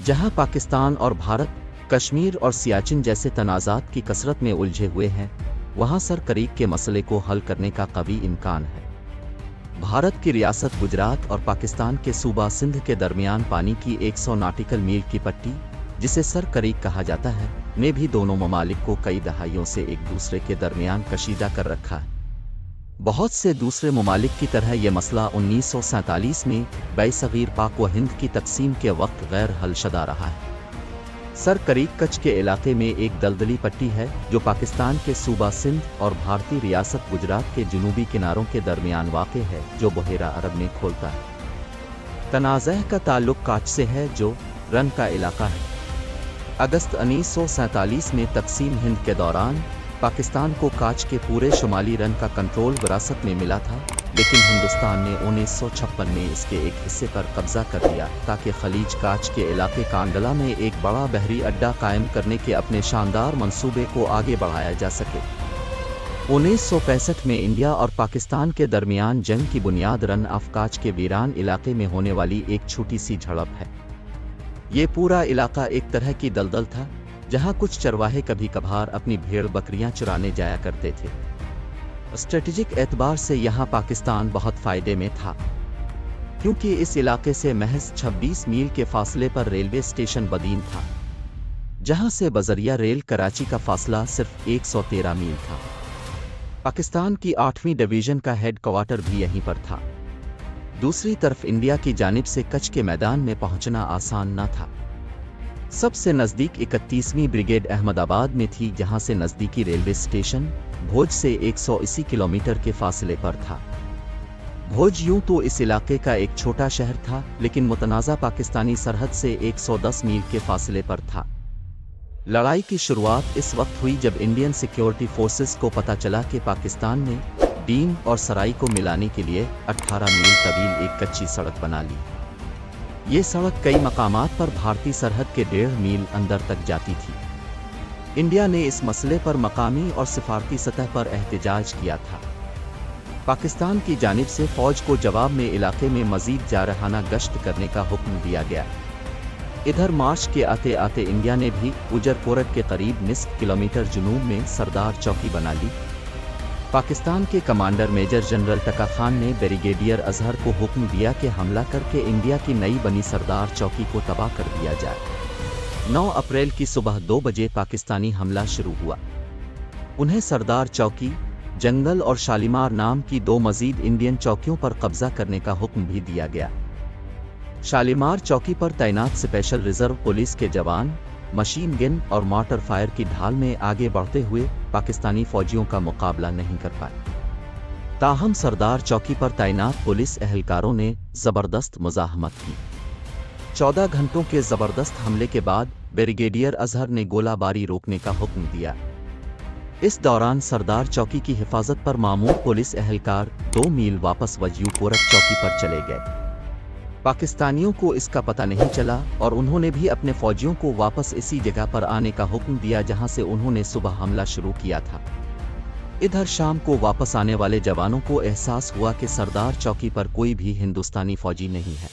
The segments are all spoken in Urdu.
جہاں پاکستان اور بھارت کشمیر اور سیاچن جیسے تنازعات کی کثرت میں الجھے ہوئے ہیں، وہاں سر کریک کے مسئلے کو حل کرنے کا قوی امکان ہے۔ بھارت کی ریاست گجرات اور پاکستان کے صوبہ سندھ کے درمیان پانی کی 100 ناٹیکل میل کی پٹی، جسے سر کریک کہا جاتا ہے، نے بھی دونوں ممالک کو کئی دہائیوں سے ایک دوسرے کے درمیان کشیدہ کر رکھا ہے۔ بہت سے دوسرے ممالک کی طرح یہ مسئلہ 1947 میں برصغیر پاک و ہند کی تقسیم کے وقت غیر حل شدہ رہا ہے۔ سر کریک کچھ کے علاقے میں ایک دلدلی پٹی ہے جو پاکستان کے صوبہ سندھ اور بھارتی ریاست گجرات کے جنوبی کناروں کے درمیان واقع ہے، جو بحیرہ عرب میں کھولتا ہے۔ تنازع کا تعلق کاچ سے ہے، جو رن کا علاقہ ہے۔ اگست 1947 میں تقسیم ہند کے دوران پاکستان کو کاچ کے پورے شمالی رن کا کنٹرول وراثت میں ملا تھا، لیکن ہندوستان نے 1956 میں اس کے ایک حصے پر قبضہ کر لیا تاکہ خلیج کاچ کے علاقے کانڈلا میں ایک بڑا بحری اڈہ قائم کرنے کے اپنے شاندار منصوبے کو آگے بڑھایا جا سکے۔ 1965 میں انڈیا اور پاکستان کے درمیان جنگ کی بنیاد رن آف کاچ کے ویران علاقے میں ہونے والی ایک چھوٹی سی جھڑپ ہے۔ یہ پورا علاقہ ایک طرح کی دلدل تھا، جہاں کچھ چرواہے کبھی کبھار اپنی بھیڑ بکریاں چرانے جایا کرتے تھے۔ اسٹریٹجک اعتبار سے یہاں پاکستان بہت فائدے میں تھا، کیونکہ اس علاقے سے محض 26 میل کے فاصلے پر ریلوے اسٹیشن بدین تھا، جہاں سے بذریعہ ریل کراچی کا فاصلہ صرف 113 میل تھا۔ پاکستان کی 8ویں ڈویژن کا ہیڈ کوارٹر بھی یہیں پر تھا۔ دوسری طرف انڈیا کی جانب سے کچھ کے میدان میں پہنچنا آسان نہ تھا۔ سب سے نزدیک 31ویں بریگیڈ احمد آباد میں تھی، جہاں سے نزدیکی ریلوے اسٹیشن بھوج سے 180 کلومیٹر کے فاصلے پر تھا۔ بھوج یوں تو اس علاقے کا ایک چھوٹا شہر تھا، لیکن متنازع پاکستانی سرحد سے 110 میل کے فاصلے پر تھا۔ لڑائی کی شروعات اس وقت ہوئی جب انڈین سیکیورٹی فورسز کو پتہ چلا کہ پاکستان نے ڈیم اور سرائی کو ملانے کے لیے 18 میل طویل ایک کچی سڑک بنا لی۔ یہ سڑک کئی مقامات پر بھارتی سرحد کے 1.5 میل اندر تک جاتی تھی۔ انڈیا نے اس مسئلے پر مقامی اور سفارتی سطح پر احتجاج کیا تھا۔ پاکستان کی جانب سے فوج کو جواب میں علاقے میں مزید جارحانہ گشت کرنے کا حکم دیا گیا۔ ادھر مارچ کے آتے آتے انڈیا نے بھی اجر کورٹ کے قریب نصف کلومیٹر جنوب میں سردار چوکی بنا لی۔ پاکستان کے commander major general Tikka Khan نے بریگیڈیئر اظہر کو حکم دیا کہ حملہ کر کے انڈیا کی نئی بنی سردار چوکی کو تباہ کر دیا جائے۔ 9 اپریل کی صبح 2 بجے پاکستانی حملہ شروع ہوا۔ انہیں سردار چوکی، جنگل اور شالیمار نام کی 2 مزید انڈین چوکیوں پر قبضہ کرنے کا حکم بھی دیا گیا۔ شالیمار چوکی پر تعینات اسپیشل ریزرو پولیس کے جوان مشین گن اور مارٹر فائر کی ڈھال میں آگے بڑھتے ہوئے پاکستانی فوجیوں کا مقابلہ نہیں کر پائے۔ تاہم سردار چوکی پر تعینات پولیس اہلکاروں نے زبردست مزاحمت کی۔ 14 گھنٹوں کے زبردست حملے کے بعد بریگیڈیئر اظہر نے گولہ باری روکنے کا حکم دیا۔ اس دوران سردار چوکی کی حفاظت پر مامور پولیس اہلکار 2 میل واپس وجیو کورٹ چوکی پر چلے گئے۔ پاکستانیوں کو اس کا پتہ نہیں چلا اور انہوں نے بھی اپنے فوجیوں کو واپس اسی جگہ پر آنے کا حکم دیا جہاں سے انہوں نے صبح حملہ شروع کیا تھا۔ ادھر شام کو واپس آنے والے جوانوں کو احساس ہوا کہ سردار چوکی پر کوئی بھی ہندوستانی فوجی نہیں ہے۔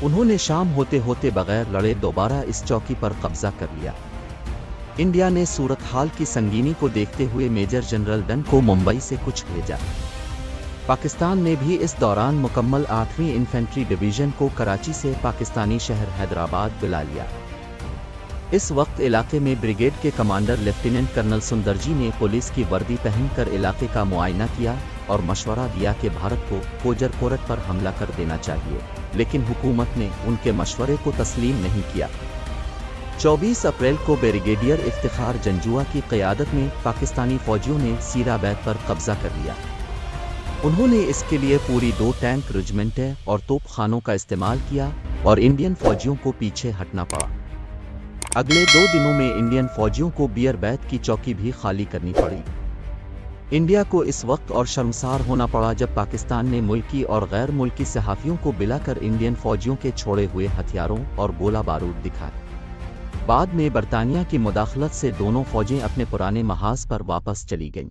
انہوں نے شام ہوتے ہوتے بغیر لڑے دوبارہ اس چوکی پر قبضہ کر لیا۔ انڈیا نے صورتحال کی سنگینی کو دیکھتے ہوئے میجر جنرل ڈن کو ممبئی سے کچھ بھیجا۔ پاکستان نے بھی اس دوران مکمل 8ویں انفینٹری ڈویژن کو کراچی سے پاکستانی شہر حیدرآباد بلا لیا۔ اس وقت علاقے میں بریگیڈ کے کمانڈر لیفٹیننٹ کرنل سندر جی نے پولیس کی وردی پہن کر علاقے کا معائنہ کیا اور مشورہ دیا کہ بھارت کو کوجر کورٹ پر حملہ کر دینا چاہیے، لیکن حکومت نے ان کے مشورے کو تسلیم نہیں کیا۔ 24 اپریل کو بریگیڈیئر افتخار جنجوعہ کی قیادت میں پاکستانی فوجیوں نے سیرا بیت پر قبضہ کر لیا۔ انہوں نے اس کے لیے پوری 2 ٹینک رجمنٹیں اور توپ خانوں کا استعمال کیا اور انڈین فوجیوں کو پیچھے ہٹنا پڑا۔ اگلے 2 دنوں میں انڈین فوجیوں کو بیئر بیت کی چوکی بھی خالی کرنی پڑی۔ انڈیا کو اس وقت اور شرمسار ہونا پڑا جب پاکستان نے ملکی اور غیر ملکی صحافیوں کو بلا کر انڈین فوجیوں کے چھوڑے ہوئے ہتھیاروں اور گولہ بارود دکھائے۔ بعد میں برطانیہ کی مداخلت سے دونوں فوجیں اپنے پرانے محاذ پر واپس چلی گئیں۔